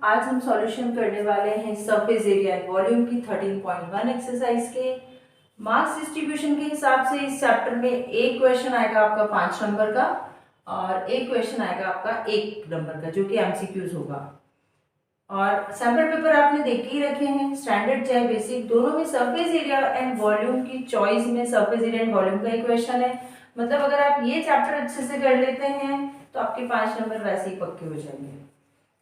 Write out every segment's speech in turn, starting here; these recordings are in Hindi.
आज हम सॉल्यूशन करने वाले हैं सरफेस एरिया एंड वॉल्यूम की 13.1 एक्सरसाइज के मार्क्स डिस्ट्रीब्यूशन के हिसाब से इस चैप्टर में एक क्वेश्चन आएगा आपका 5 नंबर का और एक क्वेश्चन आएगा आपका 1 नंबर का जो कि एमसीक्यूज होगा। और सैम्पल पेपर आपने देख ही रखे हैं, स्टैंडर्ड चाहे बेसिक दोनों में सरफेस एरिया एंड वॉल्यूम की चॉइस में सरफेस एरिया एंड वॉल्यूम का ही क्वेश्चन है। मतलब अगर आप ये चैप्टर अच्छे से कर लेते हैं तो आपके 5 नंबर वैसे ही पक्के हो जाएंगे।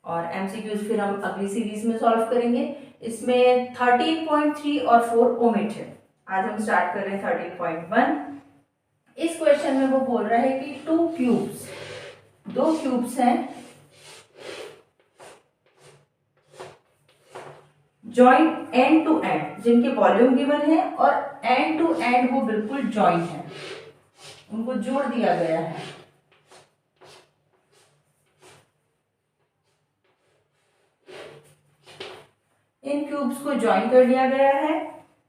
और एमसीक्यूज फिर हम अगली सीरीज में सॉल्व करेंगे। इसमें 13.3 और 4 ओमिट है। आज हम स्टार्ट कर रहे हैं 13.1। इस क्वेश्चन में वो बोल रहा है कि दो क्यूब्स हैं जॉइंट एंड टू एंड, जिनके वॉल्यूम गिवन है और एंड टू एंड वो बिल्कुल जॉइंट है, उनको जोड़ दिया गया है। इन क्यूब्स को ज्वाइन कर दिया गया है।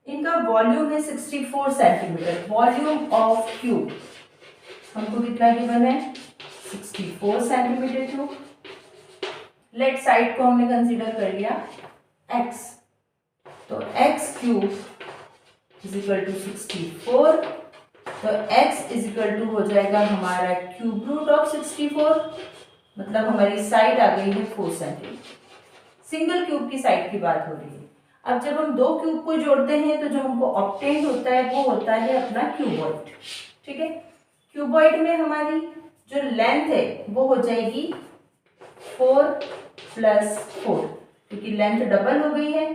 इनका वॉल्यूम है 64 सेंटीमीटर। वॉल्यूम ऑफ क्यूब हमको कितना गिवन है 64 सेंटीमीटर क्यूब। लेट साइड को हमने कंसीडर कर लिया x, तो x cube is equal to 64, तो x इज इक्वल टू हो जाएगा हमारा क्यूब रूट ऑफ 64, मतलब हमारी साइड आ गई है 4 सेंटीमीटर। सिंगल क्यूब की साइड की बात हो रही है। अब जब हम दो क्यूब को जोड़ते हैं तो जो हमको ऑब्टेन होता है वो होता है अपना क्यूबॉइड। ठीक है, क्यूबॉइड में हमारी जो लेंथ है वो हो जाएगी 4 + 4, क्योंकि लेंथ डबल हो गई है।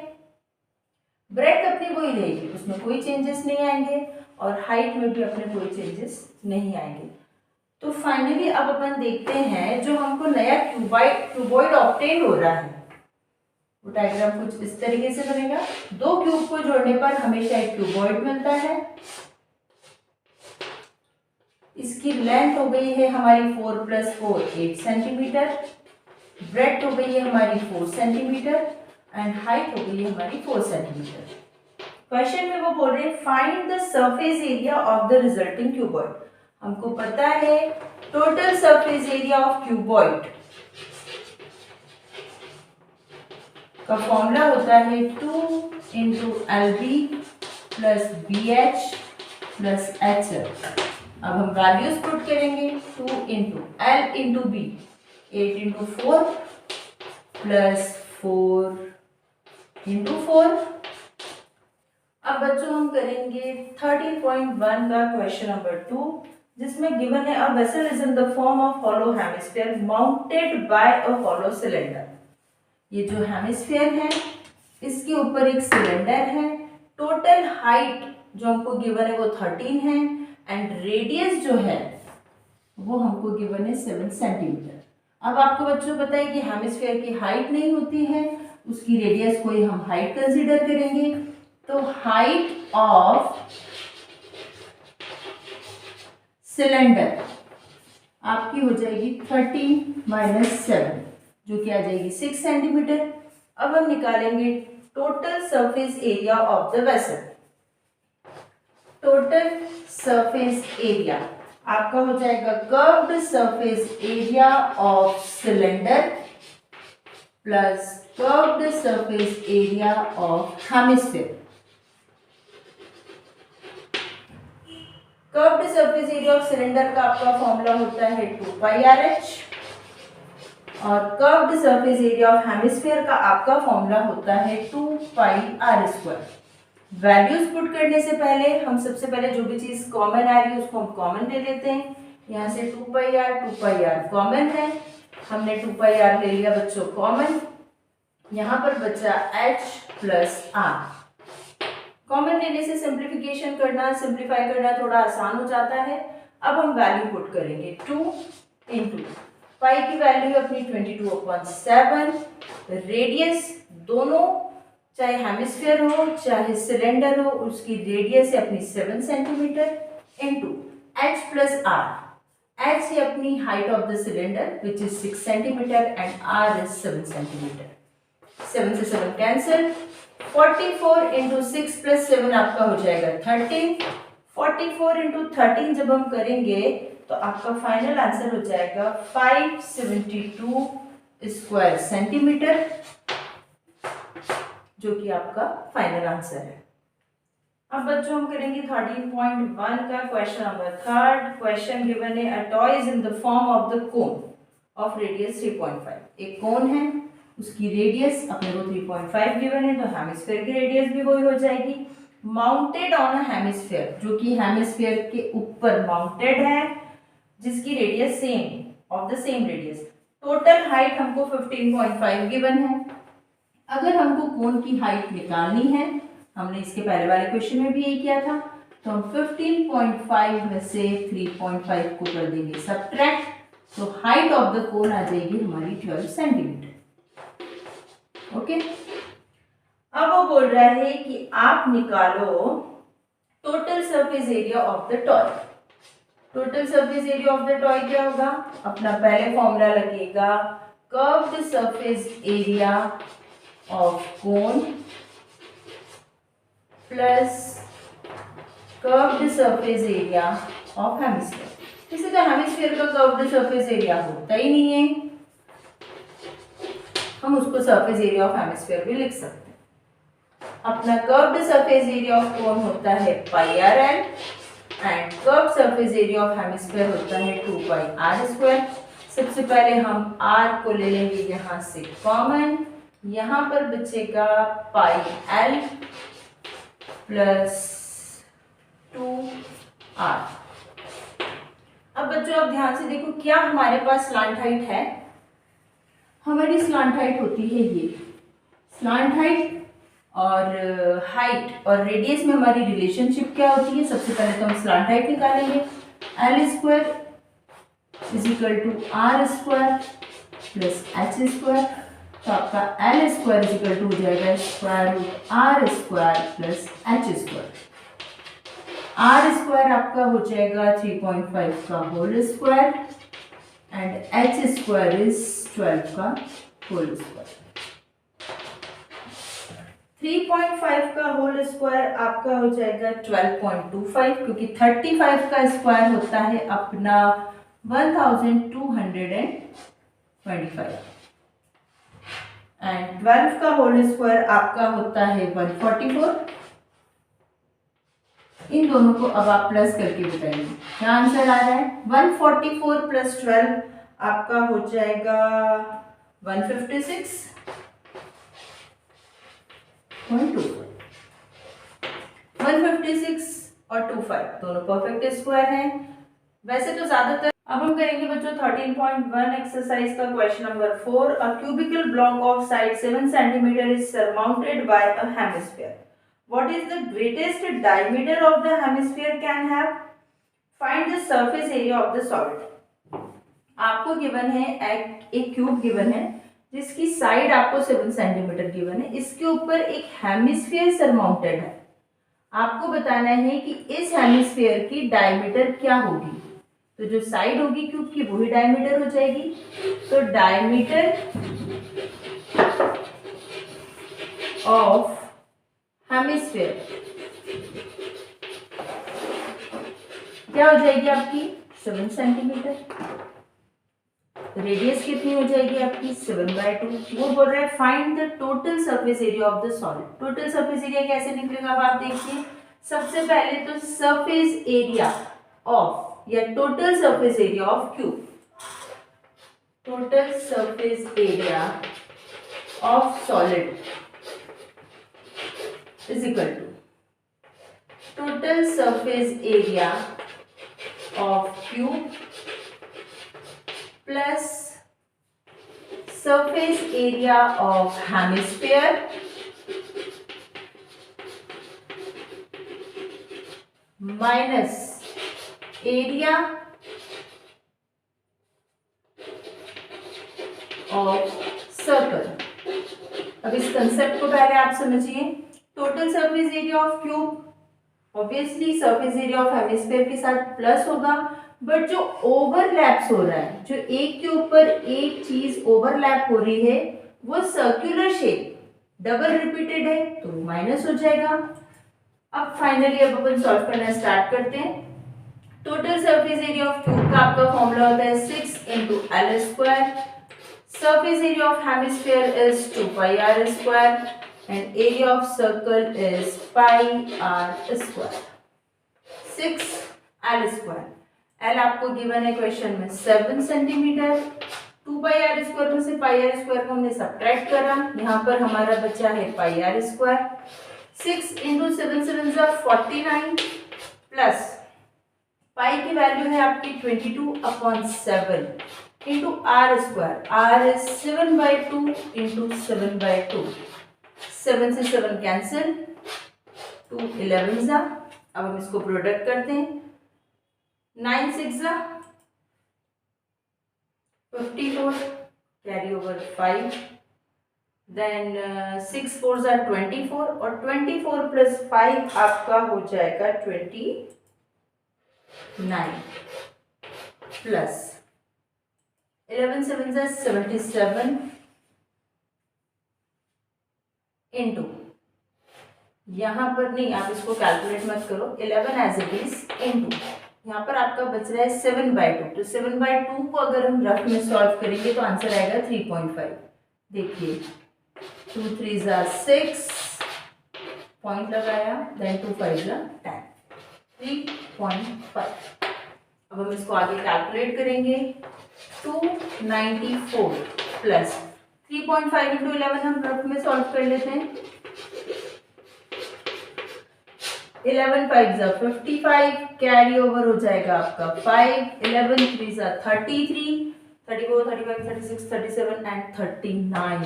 ब्रेड्थ अपनी वही रहेगी, उसमें कोई चेंजेस नहीं आएंगे और हाइट में भी अपने कोई चेंजेस नहीं आएंगे। तो फाइनली अब अपन देखते हैं जो हमको नया क्यूबॉइड ऑब्टेन हो रहा है वो डायग्राम कुछ इस तरीके से बनेगा। दो क्यूब को जोड़ने पर हमेशा एक क्यूबॉइड मिलता है। इसकी लेंथ हो गई है हमारी 4 + 4 8 सेंटीमीटर, ब्रेड्थ हो गई है हमारी 4 सेंटीमीटर एंड हाइट हो गई है हमारी 4 सेंटीमीटर। क्वेश्चन में वो बोल रहे हैं find the surface area of the resulting cuboid. हमको पता है total surface area of cuboid का फॉर्मूला होता है 2 × LB + BH + HL। अब हम वैल्यूज पुट करेंगे 2 × L × B 8 × 4 + 4 × 4। अब बच्चों हम करेंगे 13.1 का क्वेश्चन नंबर 2, जिसमें गिवन है a vessel is in the form of hollow hemisphere mounted by a hollow cylinder. ये जो हेमिस्फीयर है इसके ऊपर एक सिलेंडर है। टोटल हाइट जो हमको गिवन है वो 13 है एंड रेडियस जो है वो हमको गिवन है 7 सेंटीमीटर। अब आपको बच्चों पता है कि हेमिस्फीयर की हाइट नहीं होती है, उसकी रेडियस को ही हम हाइट कंसीडर करेंगे। तो हाइट ऑफ सिलेंडर आपकी हो जाएगी 13 - 7 जो कि आ जाएगी 6 सेंटीमीटर। अब हम निकालेंगे total surface area of the vessel. Total surface area आपका हो जाएगा curved surface area of cylinder plus curved surface area of hemisphere. Curved surface area of cylinder का आपका फॉर्मूला होता है 2πRH और curved surface area of hemisphere का आपका फॉर्मूला होता है 2πr²। वैल्यूज पुट करने से पहले हम सबसे पहले जो भी चीज कॉमन आ रही है उसको हम कॉमन ले लेते हैं। यहाँ से 2πr कॉमन है, हमने 2πr ले लिया बच्चों कॉमन। यहाँ पर बचा h + r। कॉमन लेने से सिंप्लीफाई करना थोड़ा आसान हो जाता है। अब हम वैल्यू पुट करेंगे 2 × पाई की वैल्यू अपनी 22/7। रेडियस दोनों चाहे हेमिस्फीयर हो चाहे सिलेंडर हो उसकी रेडियस है अपनी 7 centimetre into h + r। h है अपनी height of the cylinder which is 6 centimetre and r is 7 centimetre. 7 से 7 कैंसिल। 44 × 6 + 7 आपका हो जाएगा 13। 44 × 13 जब हम करेंगे तो आपका फाइनल आंसर हो जाएगा 572 स्क्वायर सेंटीमीटर, जो कि आपका फाइनल आंसर है। अब बच्चों हम करेंगे 13.1 का question number third. Question given है a toy is in the form of the cone of radius 3.5। एक कोन है, उसकी रेडियस अपने को 3.5 गिवन है, तो हेमिस्फीयर की रेडियस भी वही हो जाएगी। माउंटेड ऑन अ हेमिस्फीयर, जो कि हेमिस्फीयर के ऊपर माउंटेड है, जिसकी radius same of the same radius. Total height हमको 15.5 गिवन है। अगर हमको कोन की हाइट निकालनी है, हमने इसके पहले वाले क्वेश्चन में भी यही किया था, तो हम 15.5 में से 3.5 को कर देंगे सबट्रैक्ट, तो हाइट ऑफ द कोन आ जाएगी हमारी 12 सेंटीमीटर। ओके, अब वो बोल रहा है कि आप निकालो total surface area of the toy. Total surface area of the toy क्या होगा? अपना पहले फॉर्मूला लगेगा curved surface area of cone plus curved surface area of hemisphere. इसे तो हेमिस्फीयर का कर्व्ड सरफेस एरिया होता ही नहीं है, हम उसको सरफेस एरिया ऑफ हेमिस्फीयर भी लिख सकते हैं। अपना curved surface area of cone होता है pi r l and curved surface area of hemisphere होता है 2 पाई आर स्क्वायर। सबसे पहले हम r को ले लेंगे यहाँ से कॉमन, यहाँ पर बचेगा पाई एल प्लस 2r। अब बच्चों आप ध्यान से देखो, क्या हमारे पास स्लांट हाइट है? हमारी स्लांट हाइट होती है ये स्लांट हाइट, और हाइट और रेडियस में हमारी रिलेशनशिप क्या होती है? सबसे पहले तो हम स्लांट हाइट निकालेंगे, l square is equal to r square plus h square. तो आपका l square is equal to हो जाएगा square root r square plus h square. R square आपका हो जाएगा 3.5 का whole square and h square is 12 का होल स्क्वायर। 3.5 का होल स्क्वायर आपका हो जाएगा 12.25, क्योंकि 35 का स्क्वायर होता है अपना 1225 एंड 12 का होल स्क्वायर आपका होता है 144। इन दोनों को अब आप प्लस करके बताइए क्या आंसर आ रहा है। 144 प्लस 12 आपका हो जाएगा 156.25। 156 और 25 दोनों परफेक्ट स्क्वायर हैं। वैसे तो ज्यादातर अब हम करेंगे बच्चों 13.1 एक्सरसाइज का question number 4। A cubical block of side 7 cm is surmounted bye a hemisphere. What is the greatest diameter of the hemisphere can have? Find the surface area of the solid. आपको गिवन है एक क्यूब गिवन है जिसकी साइड आपको 7 सेंटीमीटर गिवन है, इसके ऊपर एक हेमिस्फीयर सरमाउंटेड है। आपको बताना है कि इस हेमिस्फीयर की डायमीटर क्या होगी। तो जो साइड होगी क्यूब की वही डायमीटर हो जाएगी। तो डायमीटर ऑफ हेमिस्फीयर क्या हो जाएगी आपकी 7 सेंटीमीटर। रेडियस कितनी हो जाएगी आपकी 7/2। वो बोल रहा है find the total surface area of the solid. Total surface area कैसे निकलेगा अब आप देखिए। सबसे पहले तो सरफेस एरिया ऑफ या total surface area of cube, total surface area of solid is equal to total surface area of cube plus surface area of hemisphere minus area of circle. अब इस कंसेप्ट को पहले आप समझिए। Total surface area of cube obviously surface area of hemisphere के साथ प्लस होगा, बट जो ओवरलैप्स हो रहा है, जो एक के ऊपर एक चीज ओवरलैप हो रही है, वो सर्कुलर शेप डबल रिपीटेड है तो माइनस हो जाएगा। अब फाइनली अब अपन सॉल्व करना स्टार्ट करते हैं। Total surface area of cube का आपका फॉर्मूला होता है 6 × L²। Surface area of hemisphere is 2 pi r square and area of circle is pi r square. 6 l square. L आपको गिवन है क्वेश्चन में 7 सेंटीमीटर. 2 पाई आर स्क्वायर में से पाई आर स्क्वायर को हमने सब्ट्रैक्ट करा. यहाँ पर हमारा बचा है पाई आर स्क्वायर. 6 इंटू 7 7 जा 49 प्लस पाई की वैल्यू है आपकी 22/7 into r square. R is 7/2 into 7/2. 7 से 7 कैंसिल. 2 11 जा. अब हम इसको प्रोडक्ट करते हैं. 9 6 जा 54 कैरी ओवर 5. देन 6 4 जा 24 और 24 प्लस 5 आपका हो जाएगा 29 प्लस 11 7 जा 77 इंटू यहाँ पर नहीं, आप इसको कैलकुलेट मत करो. 11 एज इट इज इंटू यहाँ पर आपका बच रहा है 7/2. तो 7/2 को अगर हम रफ में सॉल्व करेंगे तो आंसर आएगा 3.5. देखिए 2 3 जा 6 पॉइंट लगाया. देन 2 5 जा 10. 3.5. अब हम इसको आगे कैलकुलेट करेंगे. 294 प्लस 3.5 इंटू 11 हम रफ में सॉल्व कर लेते हैं. 11 5 जा 55 कैरी ओवर हो जाएगा आपका 5. 11 3 जा 33 34 35 36 37 एंड 39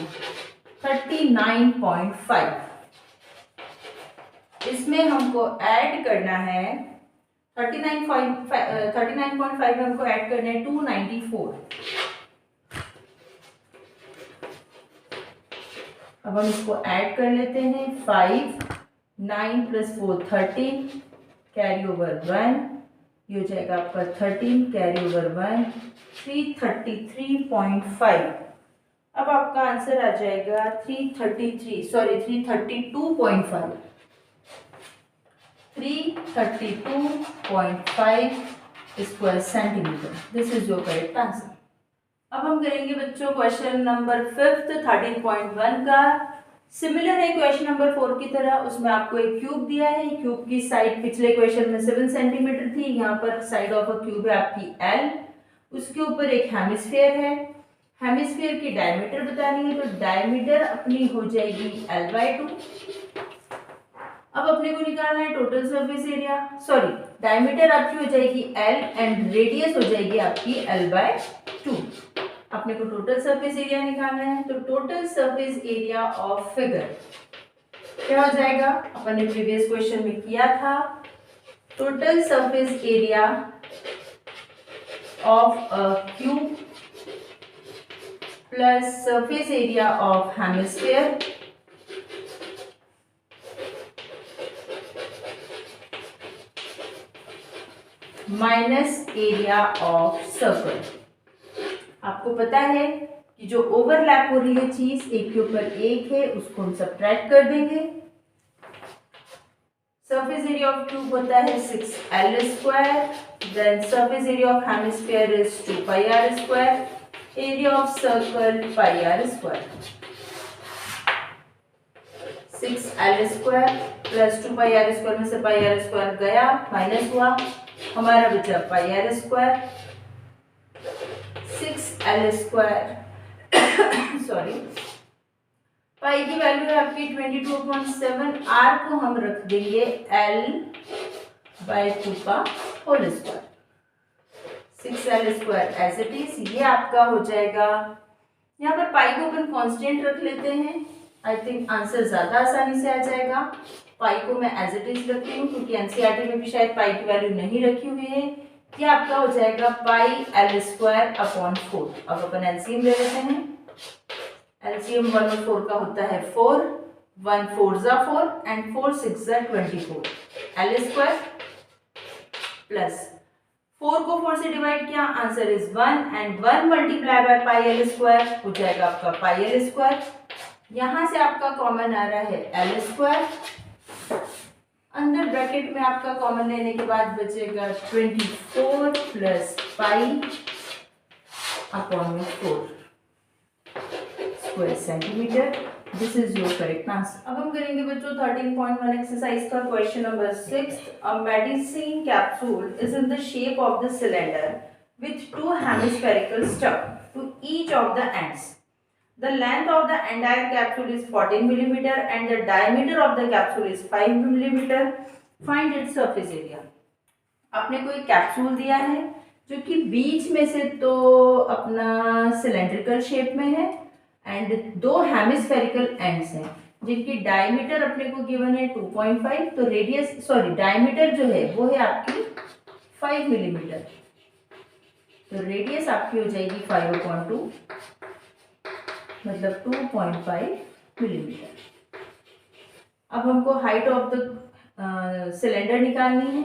39.5. इसमें हमको ऐड करना है 39.5 में हमको ऐड करना है 294. अब हम इसको ऐड कर लेते हैं. 5 9 प्लस 4 13 कैरी ओवर 1. ये हो जाएगा आपका 13 कैरी ओवर 1 333.5. अब आपका आंसर आ जाएगा 332.5 332.5 square centimetre. This is your correct answer. अब हम करेंगे बच्चों क्वेश्चन नंबर 5 13.1 का. सिमिलर है क्वेश्चन नंबर 4 की तरह. उसमें आपको एक क्यूब दिया है. क्यूब की साइड पिछले क्वेश्चन में 7 सेंटीमीटर थी. यहाँ पर साइड ऑफ अ क्यूब है आपकी L. उसके ऊपर एक हेमिस्फीयर है. हेमिस्फीयर की डायमीटर बतानी है. तो डायमीटर अपनी हो जाएगी L/2. अब अपने को निकालना है total surface area. Sorry, diameter आपकी हो जाएगी L एंड रेडियस हो जाएगी आपकी L/2. अपने को टोटल सरफेस एरिया निकालना है. तो total surface area of figure क्या हो जाएगा? अपन ने प्रीवियस क्वेश्चन में किया था. Total surface area of a cube plus surface area of hemisphere minus area of circle. आपको पता है कि जो ओवरलैप हो रही है चीज एक के ऊपर एक है, उसको हम सब्ट्रैक्ट कर देंगे. सरफेस एरिया ऑफ क्यूब होता है 6l square. Then surface area of hemisphere is 2 pi r square. Area of circle pi r square. 6l square plus 2 pi r square में से pi r स्क्वायर गया, माइनस हुआ, हमारा बचा pi r square. 6l square sorry, pi की वैल्यू है आपकी 22.7. r को हम रख देंगे L/2 का whole square. 6l square as it is. ये आपका हो जाएगा. यहाँ पर पाई को अपन कांस्टेंट रख लेते हैं. आई थिंक आंसर ज्यादा आसानी से आ जाएगा. पाई को मैं एज इट इज रखती हूँ क्योंकि एनसीईआरटी में भी शायद पाई की वैल्यू नहीं रखी हुई है. ये आपका हो जाएगा पाई L स्क्वायर अपॉन 4. अब अपन एलसीएम ले लेते हैं. एलसीएम 1 और 4 का होता है 4. 1 4 जा 4 एंड 4 6 जा 24. L स्क्वायर प्लस 4 को 4 से डिवाइड किया, answer is 1 and 1 multiply by pi L square हो जाएगा आपका पाई L स्क्वायर. यहाँ से आपका कॉमन आ रहा है L स्क्वायर. अंदर ब्रैकेट में आपका कॉमन लेने के बाद बचेगा 24 plus pi upon 4. Square centimetre. This is your correct answer. अब हम करेंगे बच्चों 13.1 एक्सरसाइज का question number 6। A medicine capsule is in the shape of the cylinder with two hemispherical stuck to each of the ends. The length of the entire capsule is 14 millimeter and the diameter of the capsule is 5 millimeter. Find its surface area. आपने कोई कैप्सूल दिया है जो कि बीच में से तो अपना सिलेंड्रिकल शेप में है एंड दो हेमिस्फेरिकल एंड्स हैं जिनकी डायमीटर अपने को गिवन है 2.5, तो रेडियस डायमीटर जो है वो है आपकी 5 मिलीमीटर, तो रेडियस आपकी हो जाएगी 5/2 मतलब 2.5 मिलीमीटर। अब हमको हाइट ऑफ द सिलेंडर निकालनी है,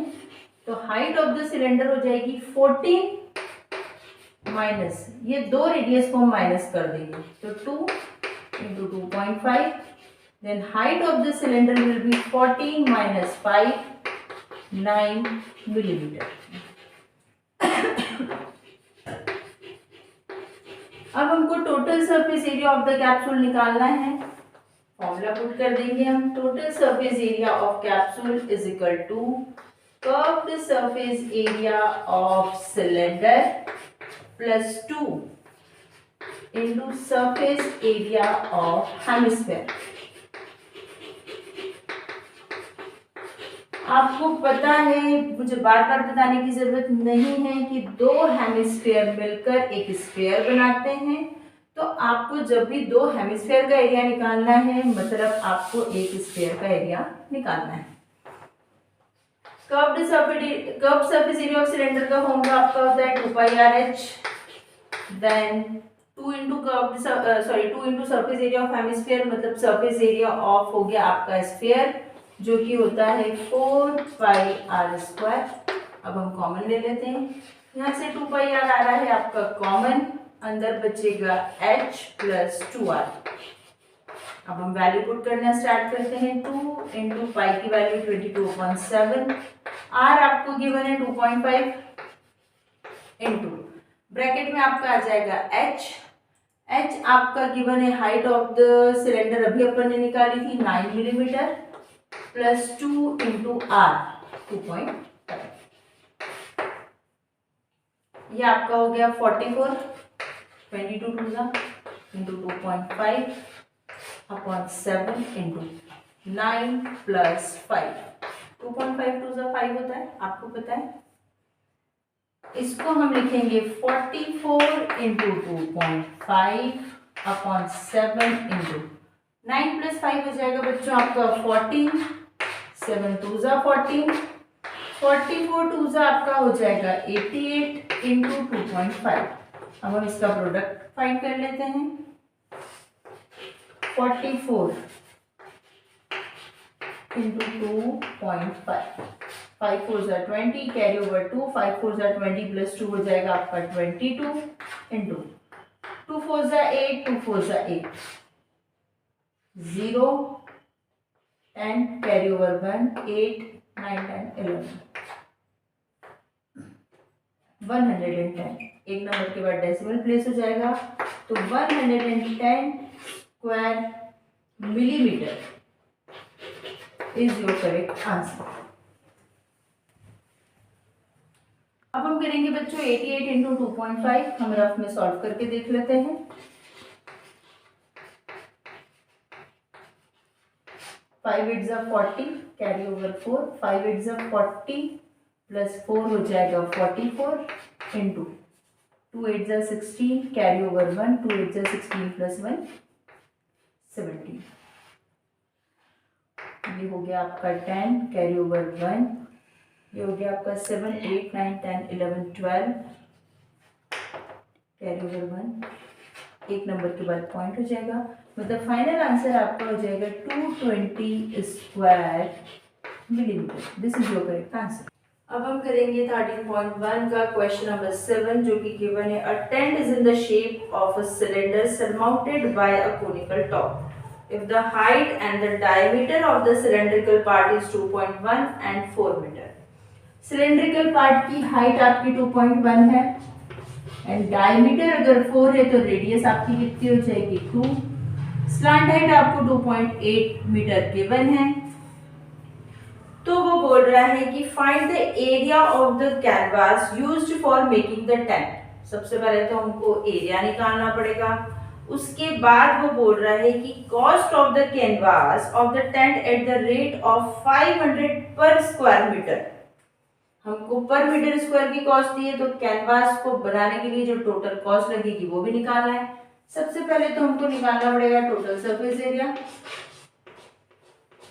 तो हाइट ऑफ द सिलेंडर हो जाएगी 14 माइनस ये दो रेडियस को हम माइनस कर देंगे, तो 2 into 2.5, then height of the cylinder will be 14 minus 5, 9 millimetre. अब हमको total surface area of the capsule निकालना है। फॉर्मूला पुट कर देंगे हम। Total surface area of capsule is equal to curved surface area of cylinder plus 2 into surface area of hemisphere. आपको पता है, मुझे बार बार बताने की जरूरत नहीं है कि दो हेमिस्फेयर मिलकर एक स्फेयर बनाते हैं, तो आपको जब भी दो हेमिस्फेयर का एरिया निकालना है मतलब आपको एक स्फेयर का एरिया निकालना है। Curved surface area of cylinder का फॉर्मूला आपका होता है 2πRh, then 2 into surface area of hemisphere मतलब सरफेस एरिया ऑफ हो गया आपका स्फेयर जो कि होता है 4πr²। अब हम कॉमन ले लेते हैं, यहाँ से 2πr आ रहा है आपका कॉमन, अंदर बचेगा h प्लस 2r। अब हम वैल्यू पुट करना स्टार्ट करते हैं। 2 इंटू पाई की वैल्यू 22/7, r आपको गिवन है 2.5 इंटू ब्रैकेट में आपका आ जाएगा h आपका गिवन है हाइट ऑफ द सिलेंडर अभी अपन ने निकाली थी 9 मिलीमीटर प्लस 2 इंटू आर 2.5, ये आपका हो गया 44, 22 इंटू 2.5 अपॉन 7 इंटू 9 प्लस 5, 2.5 2 5 होता है, आपको पता है। इसको हम लिखेंगे 44 इंटू 2.5 अपॉन 7 इंटू 9 प्लस 5 हो जाएगा बच्चों आपका 14, 7 2 14, 44 2 आपका हो जाएगा 88 इंटू 2.5। अब हम इसका प्रोडक्ट फाइंड कर लेते हैं। 44 इंटू 2.5, 5 4 20, कैरी ओवर 2, 5 4 20 प्लस 2 हो जाएगा आपका 22 इंटू 2 4 8, 2 4 8, 0 10, कैरी ओवर 1, 8 9 10 11, 110, एक नंबर के बाद डेसिमल प्लेस हो जाएगा, तो 110 square millimetre is your correct answer. अब हम करेंगे बच्चों 88 इंटू 2.5, हम रफ में सॉल्व करके देख लेते हैं। 5 8 40, कैरी ओवर 4, 5 8 40 प्लस 4 हो जाएगा 44 इंटू 2 8 16, कैरी ओवर 1, 2 8 16 प्लस 1 17, ये हो गया आपका 10, कैरी ओवर 1, ये हो गया आपका 7 8 9 10 11 12, कैरी ओवर 1, एक नंबर के बाद पॉइंट हो जाएगा, मतलब फाइनल आंसर आपका हो जाएगा 220 square millimetre. This is your correct answer. अब हम करेंगे 13.1 का क्वेश्चन नंबर 7 जो कि गिवन है। A tent is in the shape of a cylinder surmounted by a conical top. If the height and the diameter of the cylindrical part is 2.1 and 4 meter. Cylindrical part की हाइट आपकी 2.1 है एंड डायमीटर अगर 4 है तो रेडियस आपकी कितनी हो जाएगी 2, स्लांट हाइट आपको 2.8 मीटर गिवन है। तो वो बोल रहा है कि find the area of the canvas used for making the tent. सबसे पहले तो हमको एरिया निकालना पड़ेगा, उसके बाद वो बोल रहा है कि cost of the canvas of the tent at the rate of 500 पर स्क्वायर मीटर। हमको पर मीटर स्क्वायर की कॉस्ट दी है, तो कैनवास को बनाने के लिए जो टोटल कॉस्ट लगेगी वो भी निकालना है। सबसे पहले तो हमको निकालना पड़ेगा total surface area.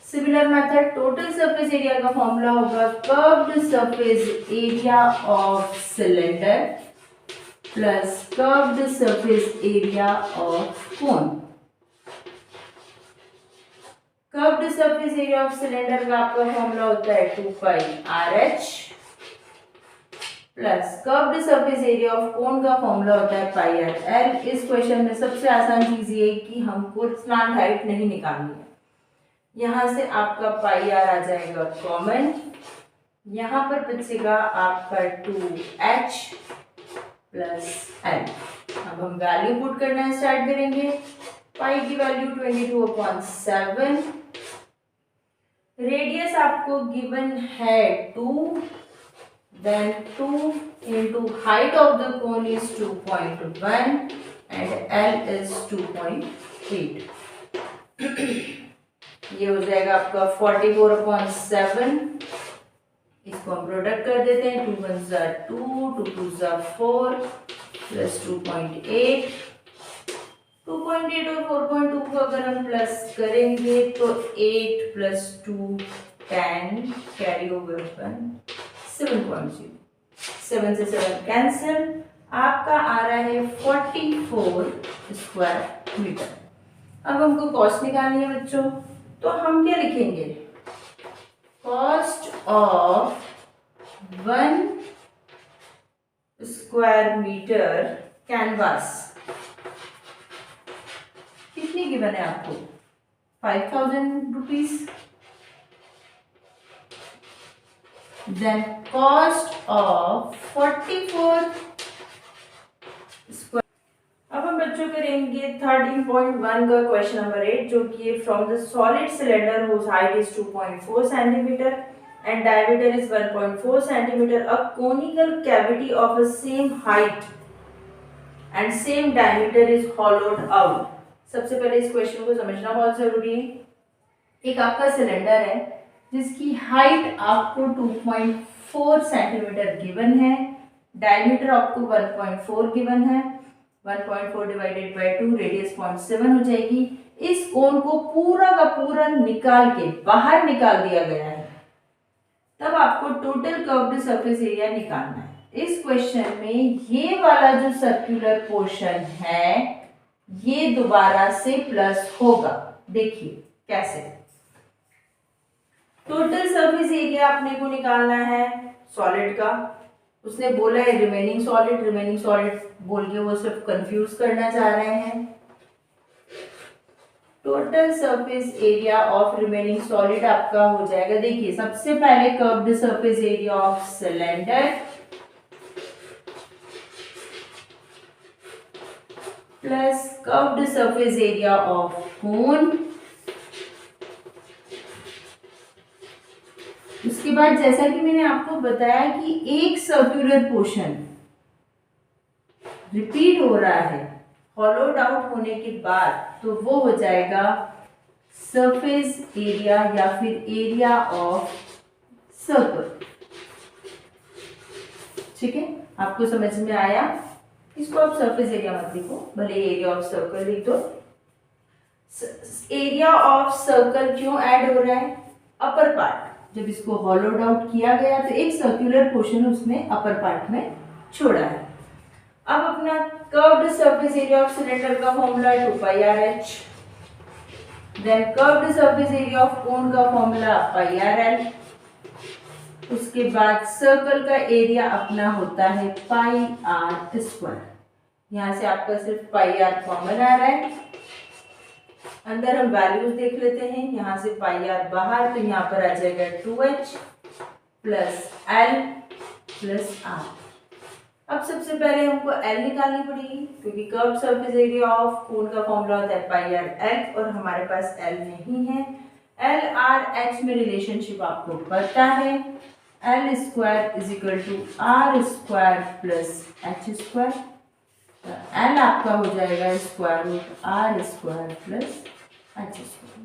Similar method, total surface area का फॉर्मूला होगा curved surface area of cylinder plus curved surface area of cone. Curved surface area of cylinder का आपका फॉर्मूला होता है 2 pi RH plus curved surface area of cone का फॉर्मूला होता है पाई RL। इस क्वेश्चन में सबसे आसान चीज ये है कि हमको स्लांट हाइट नहीं निकालनी है। यहाँ से आपका पाई आर आ जाएगा कॉमन, यहाँ पर बचेगा आपका 2H प्लस L। अब हम वैल्यू पुट करना स्टार्ट करेंगे। पाई की वैल्यू 22/7, रेडियस आपको गिवन है 2, then 2 into height of the cone is 2.1 and L is 2.8। ये हो जाएगा आपका 44/7। इसको हम प्रोडक्ट कर देते हैं, 2 1 ज़ा 2, 2 2 ज़ा 4 प्लस 2.8। 2.8 और 4.2 को अगर हम प्लस करेंगे तो 8 प्लस 2 10 कैरी ओवर 1 7.0। 7 से 7 कैंसिल, आपका आ रहा है 44 स्क्वायर मीटर। अब हमको कॉस्ट निकालनी है बच्चों, तो हम क्या लिखेंगे, cost of 1 square metre canvas कितनी गिवन है आपको, 5000 rupees. Then cost of 44 square. अब हम बच्चों करेंगे 13.1 का क्वेश्चन नंबर 8, जो कि from the solid cylinder whose height is 2.4 centimetre and diameter is 1.4 centimeter, a conical cavity of a same height and same diameter is hollowed out। सबसे पहले इस क्वेश्चन को समझना बहुत जरूरी है। एक आपका सिलेंडर है जिसकी हाइट आपको 2.4 सेंटीमीटर गिवन है, डायमीटर आपको 1.4 गिवन है। 1.4 डिवाइडेड बाय 2 रेडियस 0.7 हो जाएगी। इस कोण को पूरा का पूरा निकाल के बाहर निकाल दिया गया है, तब आपको टोटल कर्व्ड सरफेस एरिया निकालना है। इस क्वेश्चन में ये वाला जो सर्कुलर पोर्शन है ये दोबारा से प्लस होगा। देखिए कैसे, टोटल सरफेस एरिया अपने को निकालना है सॉलिड का। उसने बोला है रिमेनिंग सॉलिड बोल के वो सिर्फ कंफ्यूज करना चाह रहे हैं। Total surface area of remaining solid आपका हो जाएगा, देखिए सबसे पहले curved surface area of cylinder plus curved surface area of कोन। उसके बाद जैसा कि मैंने आपको बताया कि एक सर्कुलर पोर्शन रिपीट हो रहा है हॉलोड आउट होने के बाद, तो वो हो जाएगा सरफेस एरिया या फिर एरिया ऑफ सर्कल। ठीक है, आपको समझ में आया। इसको आप सरफेस एरिया मत लिखो, भले एरिया ऑफ सर्कल लिख दो। एरिया ऑफ सर्कल क्यों ऐड हो रहा है, अपर पार्ट जब इसको हॉलोड आउट किया गया तो एक सर्कुलर पोर्शन उसने अपर पार्ट में छोड़ा है। अब अपना curved surface area of cylinder का फॉर्मूला है 2 pi RH। Then curved surface area of cone का फॉर्मूला पाई RL। उसके बाद सर्कल का एरिया अपना होता है पाई R स्क्वायर। यहाँ से आपका सिर्फ पाई R कॉमन आ रहा है, अंदर हम वैल्यूज देख लेते हैं। यहाँ से पाई R बाहर, तो यहाँ पर आ जाएगा 2H plus L plus R। अब सबसे पहले हमको L निकालनी पड़ेगी, क्योंकि curve surface area of cone का फॉर्मूला होता है पाई आर एल, और हमारे पास L नहीं है। L आर एच में रिलेशनशिप आपको पता है, L square is equal to r square plus h square. L आपका हो जाएगा square root r square plus h square.